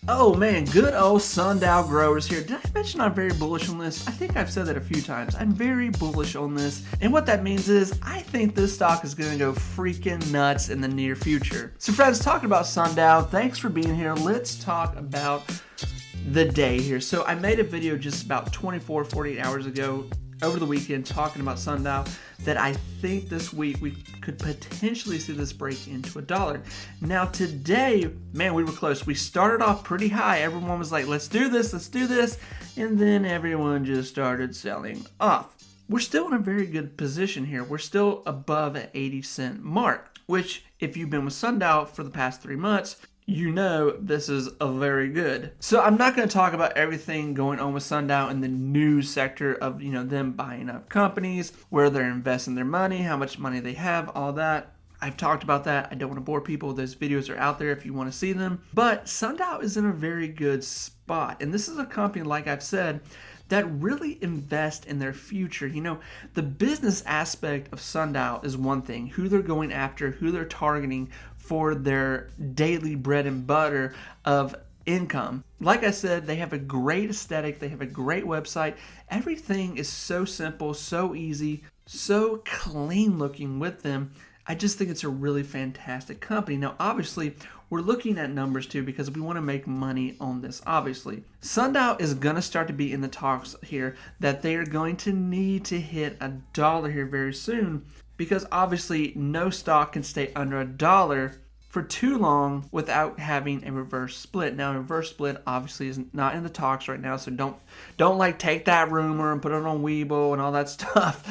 Oh man, good old SundialGrowers here. Did I mention I'm very bullish on this? I think I've said that a few times. I'm very bullish on this. And what that means is I think this stock is going to go freaking nuts in the near future. So friends, talking about Sundial, thanks for being here. Let's talk about the day here. So I made a video just about 48 hours ago over the weekend talking about Sundial that I think this week we could potentially see this break into $1. Now today, man, we were close. We started off pretty high. Everyone was like, let's do this. And then everyone just started selling off. We're still in a very good position here. We're still above an 80-cent mark, which if you've been with Sundial for the past 3 months, you know this is a very good. So I'm not going to talk about everything going on with Sundial in the news sector of, them buying up companies, where they're investing their money, how much money they have, all that. I've talked about that. I don't want to bore people. Those videos are out there if you want to see them. But Sundial is in a very good spot. And this is a company, like I've said, that really invest in their future. The business aspect of Sundial is one thing. Who they're going after, who they're targeting for their daily bread and butter of income. Like I said, they have a great aesthetic. They have a great website. Everything is so simple, so easy, so clean looking with them. I just think it's a really fantastic company. Now, obviously, we're looking at numbers too because we want to make money on this, obviously. Sundial is going to start to be in the talks here that they are going to need to hit $1 here very soon because obviously no stock can stay under $1 for too long without having a reverse split. Now, a reverse split obviously is not in the talks right now, so don't like take that rumor and put it on Webull and all that stuff.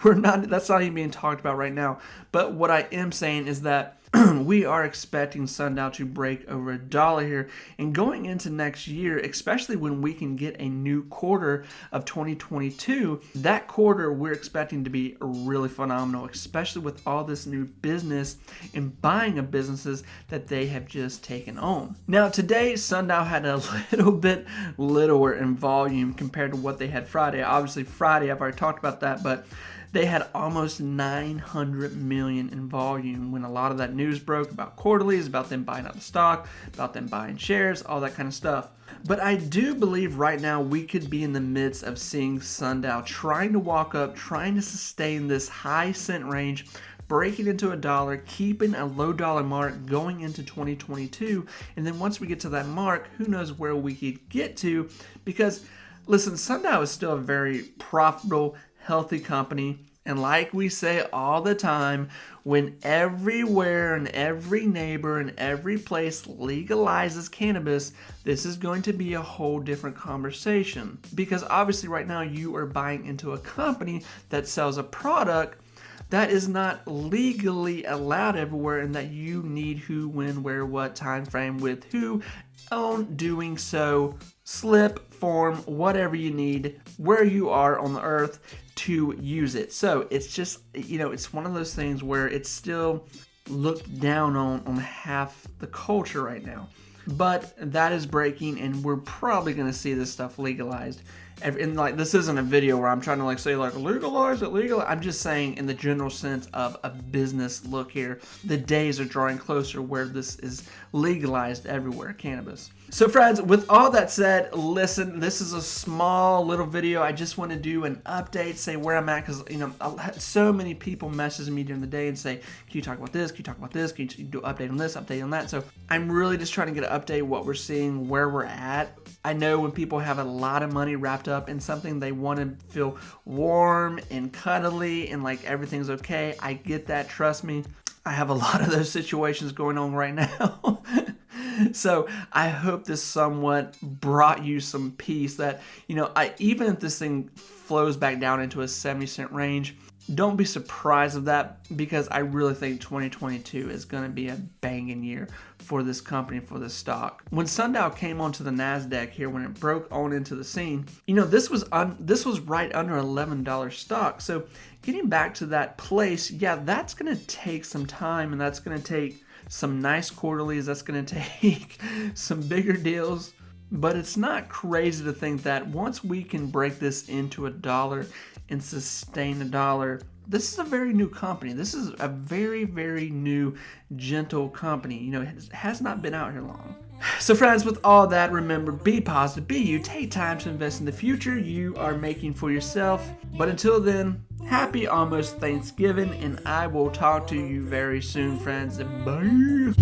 That's not even being talked about right now. But what I am saying is that we are expecting Sundial to break over $1 here. And going into next year, especially when we can get a new quarter of 2022, that quarter we're expecting to be really phenomenal, especially with all this new business and buying of businesses that they have just taken on. Now today, Sundial had a little bit littler in volume compared to what they had Friday. Obviously Friday, I've already talked about that, but they had almost 900 million in volume when a lot of that news broke about quarterlies, about them buying out the stock, about them buying shares, all that kind of stuff. But I do believe right now we could be in the midst of seeing Sundial trying to walk up, trying to sustain this high cent range, breaking into $1, keeping a low dollar mark going into 2022. And then once we get to that mark, who knows where we could get to, because listen, Sundial is still a very profitable, healthy company. And like we say all the time, when everywhere and every neighbor and every place legalizes cannabis, this is going to be a whole different conversation. Because obviously right now you are buying into a company that sells a product that is not legally allowed everywhere, and that you need who, when, where, what time frame with who on doing so, slip, form, whatever you need, where you are on the earth to use it. So it's just, it's one of those things where it's still looked down on half the culture right now. But that is breaking, and we're probably going to see this stuff legalized. And this isn't a video where I'm trying to say legalize it. I'm just saying in the general sense of a business look here. The days are drawing closer where this is legalized everywhere, cannabis. So friends, with all that said, listen, this is a small little video. I just want to do an update, say where I'm at, because so many people message me during the day and say, can you talk about this? Can you talk about this? Can you do an update on this, update on that? So I'm really just trying to get an update what we're seeing, where we're at. I know when people have a lot of money wrapped up in something, they want to feel warm and cuddly and like everything's okay. I get that, trust me. I have a lot of those situations going on right now. So I hope this somewhat brought you some peace that, even if this thing flows back down into a 70-cent range, don't be surprised of that, because I really think 2022 is going to be a banging year for this company, for this stock. When Sundial came onto the NASDAQ here, when it broke on into the scene, this was right under $11 stock. So getting back to that place, yeah, that's going to take some time, and that's going to take some nice quarterlies. That's going to take some bigger deals. But it's not crazy to think that once we can break this into $1 and sustain $1, this is a very new company. This is a very, very new, gentle company. You know, it has not been out here long. So friends, with all that, remember, be positive, be you, take time to invest in the future you are making for yourself. But until then, happy almost Thanksgiving, and I will talk to you very soon, friends. Bye.